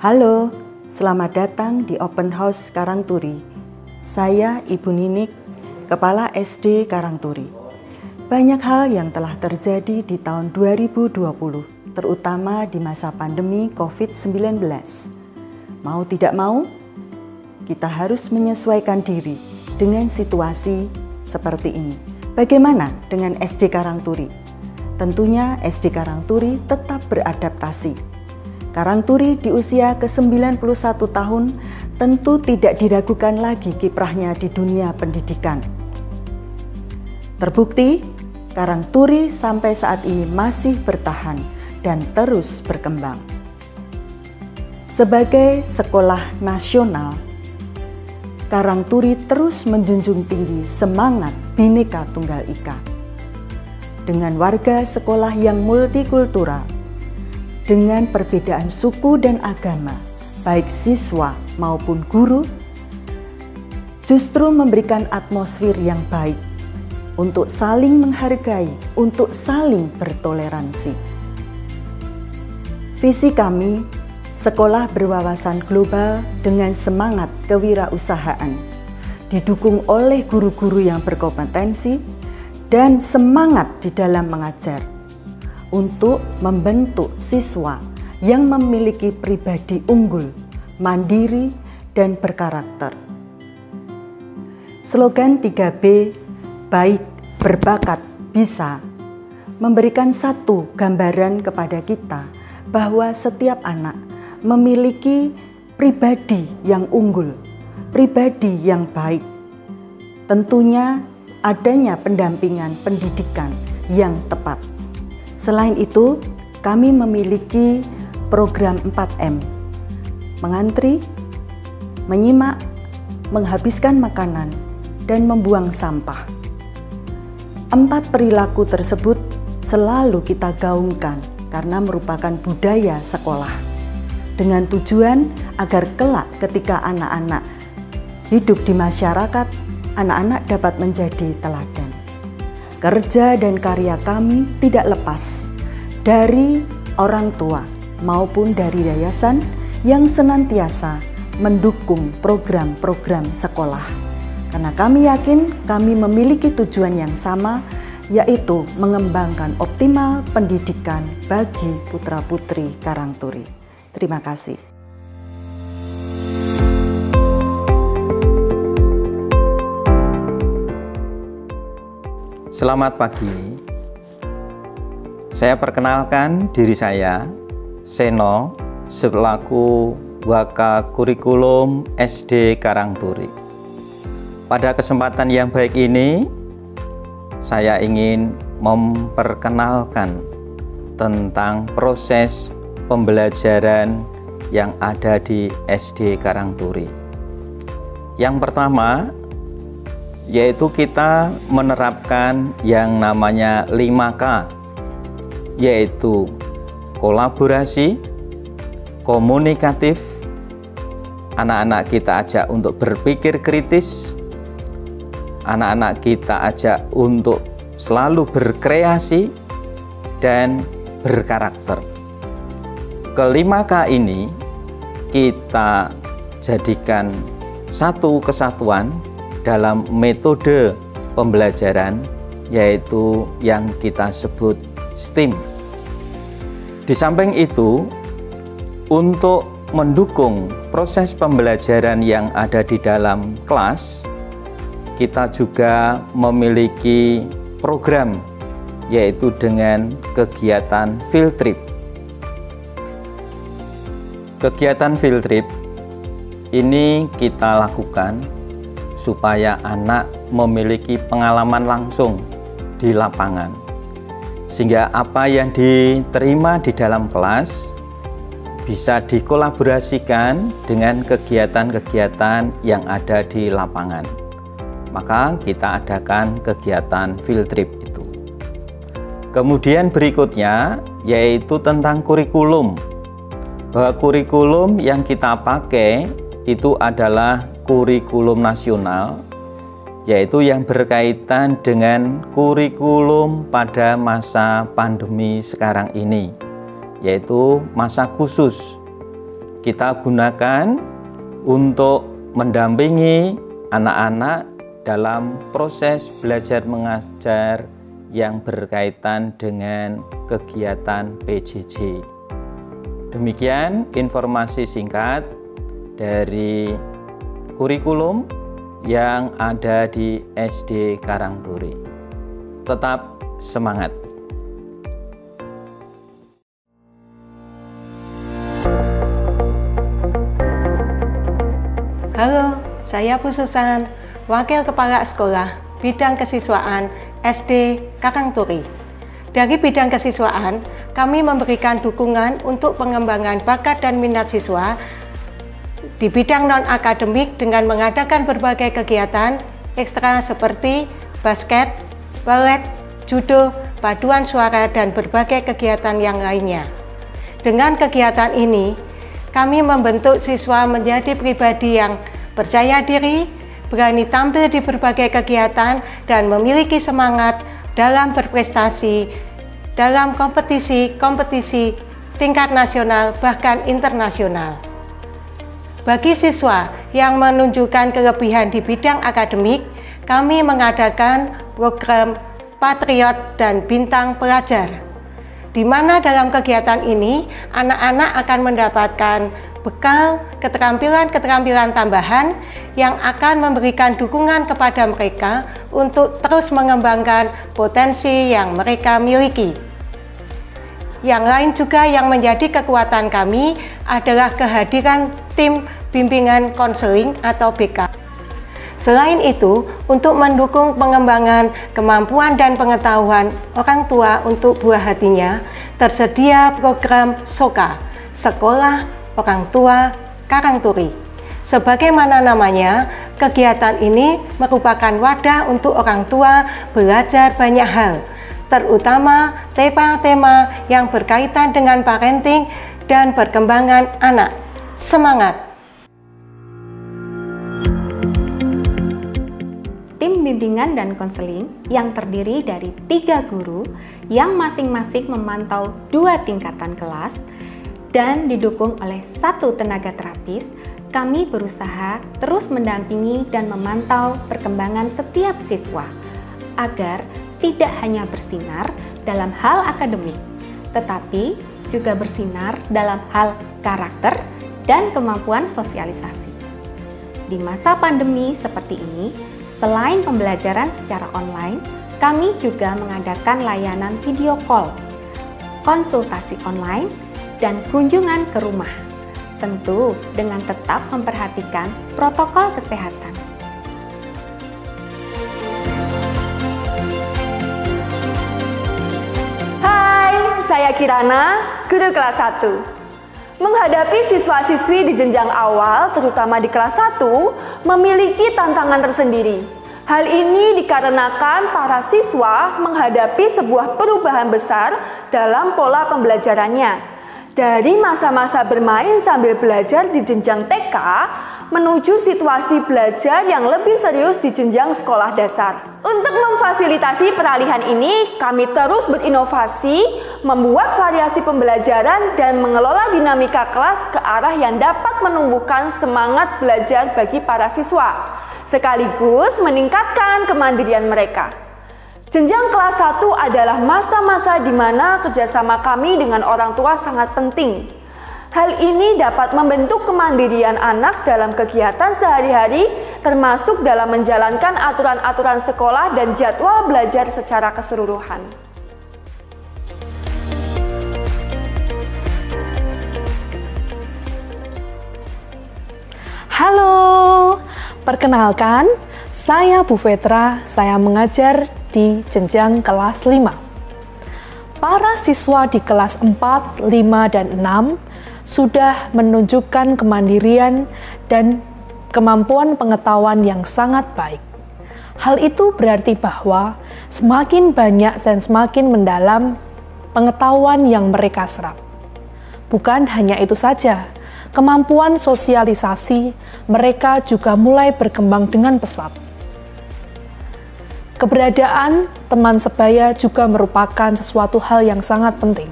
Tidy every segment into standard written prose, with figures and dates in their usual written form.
Halo, selamat datang di Open House Karangturi. Saya Ibu Ninik, Kepala SD Karangturi. Banyak hal yang telah terjadi di tahun 2020, terutama di masa pandemi COVID-19. Mau tidak mau, kita harus menyesuaikan diri dengan situasi seperti ini. Bagaimana dengan SD Karangturi? Tentunya SD Karangturi tetap beradaptasi. Karangturi di usia ke-91 tahun tentu tidak diragukan lagi kiprahnya di dunia pendidikan. Terbukti, Karangturi sampai saat ini masih bertahan dan terus berkembang. Sebagai sekolah nasional, Karangturi terus menjunjung tinggi semangat Bhinneka Tunggal Ika. Dengan warga sekolah yang multikultural, dengan perbedaan suku dan agama, baik siswa maupun guru, justru memberikan atmosfer yang baik untuk saling menghargai, untuk saling bertoleransi. Visi kami, sekolah berwawasan global dengan semangat kewirausahaan, didukung oleh guru-guru yang berkompetensi dan semangat di dalam mengajar, untuk membentuk siswa yang memiliki pribadi unggul, mandiri, dan berkarakter. Slogan 3B, baik, berbakat, bisa, memberikan satu gambaran kepada kita bahwa setiap anak memiliki pribadi yang unggul, pribadi yang baik. Tentunya adanya pendampingan pendidikan yang tepat. Selain itu, kami memiliki program 4M, mengantri, menyimak, menghabiskan makanan, dan membuang sampah. 4 perilaku tersebut selalu kita gaungkan karena merupakan budaya sekolah, dengan tujuan agar kelak ketika anak-anak hidup di masyarakat, anak-anak dapat menjadi teladan. Kerja dan karya kami tidak lepas dari orang tua maupun dari yayasan yang senantiasa mendukung program-program sekolah. Karena kami yakin kami memiliki tujuan yang sama, yaitu mengembangkan optimal pendidikan bagi putra-putri Karangturi. Terima kasih. Selamat pagi. Saya perkenalkan diri saya, Seno, selaku Waka Kurikulum SD Karangturi. Pada kesempatan yang baik ini, saya ingin memperkenalkan tentang proses pembelajaran yang ada di SD Karangturi. Yang pertama, yaitu kita menerapkan yang namanya 5K, yaitu kolaborasi, komunikatif, anak-anak kita ajak untuk berpikir kritis, anak-anak kita ajak untuk selalu berkreasi dan berkarakter. Ke-5K ini kita jadikan satu kesatuan dalam metode pembelajaran, yaitu yang kita sebut STEAM. Di samping itu, untuk mendukung proses pembelajaran yang ada di dalam kelas, kita juga memiliki program, yaitu dengan kegiatan field trip. Kegiatan field trip ini kita lakukan supaya anak memiliki pengalaman langsung di lapangan, sehingga apa yang diterima di dalam kelas bisa dikolaborasikan dengan kegiatan-kegiatan yang ada di lapangan. Maka kita adakan kegiatan field trip itu. Kemudian berikutnya yaitu tentang kurikulum. Bahwa kurikulum yang kita pakai itu adalah kurikulum nasional, yaitu yang berkaitan dengan kurikulum pada masa pandemi sekarang ini, yaitu masa khusus kita gunakan untuk mendampingi anak-anak dalam proses belajar mengajar yang berkaitan dengan kegiatan PJJ. Demikian informasi singkat dari kurikulum yang ada di SD Karangturi. Tetap semangat! Halo, saya Bu Susan, Wakil Kepala Sekolah Bidang Kesiswaan SD Karangturi. Dari bidang kesiswaan, kami memberikan dukungan untuk pengembangan bakat dan minat siswa di bidang non-akademik dengan mengadakan berbagai kegiatan ekstra seperti basket, balet, judo, paduan suara, dan berbagai kegiatan yang lainnya. Dengan kegiatan ini, kami membentuk siswa menjadi pribadi yang percaya diri, berani tampil di berbagai kegiatan, dan memiliki semangat dalam berprestasi dalam kompetisi tingkat nasional bahkan internasional. Bagi siswa yang menunjukkan kelebihan di bidang akademik, kami mengadakan program Patriot dan Bintang Pelajar, di mana dalam kegiatan ini anak-anak akan mendapatkan bekal keterampilan-keterampilan tambahan yang akan memberikan dukungan kepada mereka untuk terus mengembangkan potensi yang mereka miliki. Yang lain juga yang menjadi kekuatan kami adalah kehadiran tim bimbingan konseling atau BK. Selain itu, untuk mendukung pengembangan kemampuan dan pengetahuan orang tua untuk buah hatinya, tersedia program SOKA, Sekolah Orang Tua Karangturi. Sebagaimana namanya, kegiatan ini merupakan wadah untuk orang tua belajar banyak hal, terutama tema-tema yang berkaitan dengan parenting dan perkembangan anak. Semangat! Tim bimbingan dan konseling yang terdiri dari 3 guru yang masing-masing memantau 2 tingkatan kelas dan didukung oleh 1 tenaga terapis, kami berusaha terus mendampingi dan memantau perkembangan setiap siswa agar tidak hanya bersinar dalam hal akademik, tetapi juga bersinar dalam hal karakter dan kemampuan sosialisasi. Di masa pandemi seperti ini, selain pembelajaran secara online, kami juga mengadakan layanan video call, konsultasi online, dan kunjungan ke rumah, tentu dengan tetap memperhatikan protokol kesehatan. Hai, saya Kirana, guru kelas 1. Menghadapi siswa-siswi di jenjang awal, terutama di kelas 1, memiliki tantangan tersendiri. Hal ini dikarenakan para siswa menghadapi sebuah perubahan besar dalam pola pembelajarannya. Dari masa-masa bermain sambil belajar di jenjang TK, menuju situasi belajar yang lebih serius di jenjang sekolah dasar. Untuk memfasilitasi peralihan ini, kami terus berinovasi, membuat variasi pembelajaran dan mengelola dinamika kelas ke arah yang dapat menumbuhkan semangat belajar bagi para siswa, sekaligus meningkatkan kemandirian mereka. Jenjang kelas 1 adalah masa-masa di mana kerjasama kami dengan orang tua sangat penting. Hal ini dapat membentuk kemandirian anak dalam kegiatan sehari-hari, termasuk dalam menjalankan aturan-aturan sekolah dan jadwal belajar secara keseluruhan. Halo, perkenalkan, saya Bu Vetra, saya mengajar di jenjang kelas 5. Para siswa di kelas 4, 5, dan 6 sudah menunjukkan kemandirian dan kemampuan pengetahuan yang sangat baik. Hal itu berarti bahwa semakin banyak dan semakin mendalam pengetahuan yang mereka serap. Bukan hanya itu saja, kemampuan sosialisasi mereka juga mulai berkembang dengan pesat. Keberadaan teman sebaya juga merupakan sesuatu hal yang sangat penting.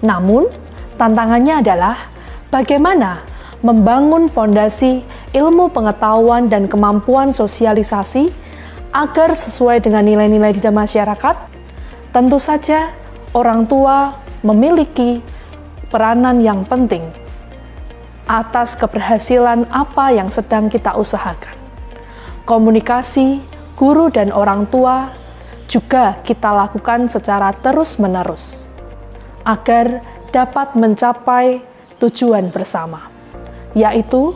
Namun, tantangannya adalah bagaimana membangun fondasi ilmu pengetahuan dan kemampuan sosialisasi agar sesuai dengan nilai-nilai di masyarakat? Tentu saja orang tua memiliki peranan yang penting atas keberhasilan apa yang sedang kita usahakan. Komunikasi guru dan orang tua juga kita lakukan secara terus-menerus agar dapat mencapai tujuan bersama, yaitu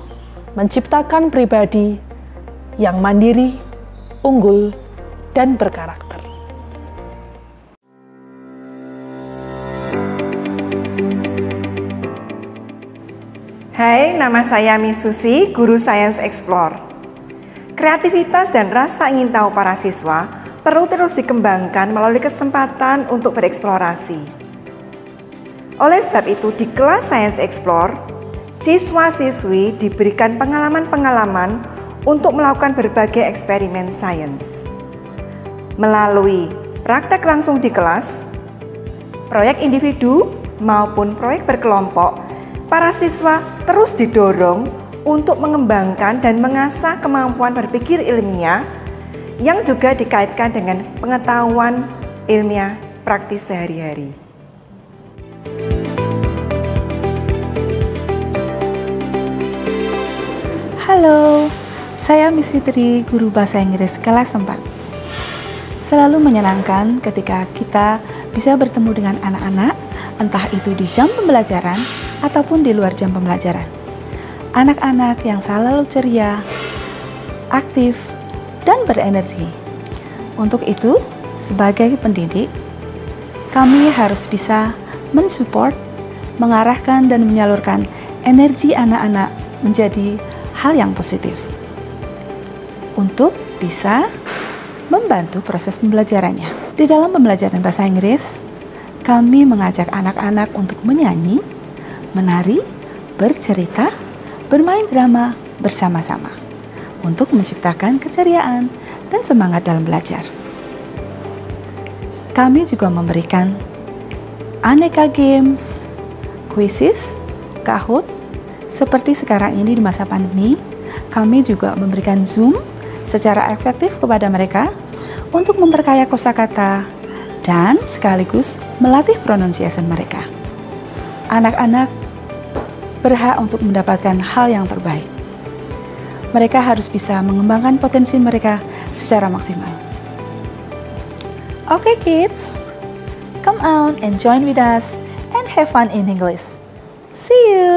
menciptakan pribadi yang mandiri, unggul, dan berkarakter. Hai, nama saya Miss Susi, guru Science Explore. Kreativitas dan rasa ingin tahu para siswa perlu terus dikembangkan melalui kesempatan untuk bereksplorasi. Oleh sebab itu, di kelas Science Explore, siswa-siswi diberikan pengalaman-pengalaman untuk melakukan berbagai eksperimen sains. Melalui praktek langsung di kelas, proyek individu maupun proyek berkelompok, para siswa terus didorong untuk mengembangkan dan mengasah kemampuan berpikir ilmiah yang juga dikaitkan dengan pengetahuan ilmiah praktis sehari-hari. Halo, saya Miss Fitri, guru bahasa Inggris kelas 4. Selalu menyenangkan ketika kita bisa bertemu dengan anak-anak, entah itu di jam pembelajaran ataupun di luar jam pembelajaran. Anak-anak yang selalu ceria, aktif, dan berenergi. Untuk itu, sebagai pendidik, kami harus bisa mensupport, mengarahkan, dan menyalurkan energi anak-anak menjadi hal yang positif untuk bisa membantu proses pembelajarannya. Di dalam pembelajaran bahasa Inggris, kami mengajak anak-anak untuk menyanyi, menari, bercerita, bermain drama bersama-sama untuk menciptakan keceriaan dan semangat dalam belajar. Kami juga memberikan aneka games, quizzes, Kahoot. Seperti sekarang ini di masa pandemi, kami juga memberikan Zoom secara efektif kepada mereka untuk memperkaya kosakata dan sekaligus melatih pronunciation mereka. Anak-anak berhak untuk mendapatkan hal yang terbaik. Mereka harus bisa mengembangkan potensi mereka secara maksimal. Okay kids, come on and join with us and have fun in English. See you!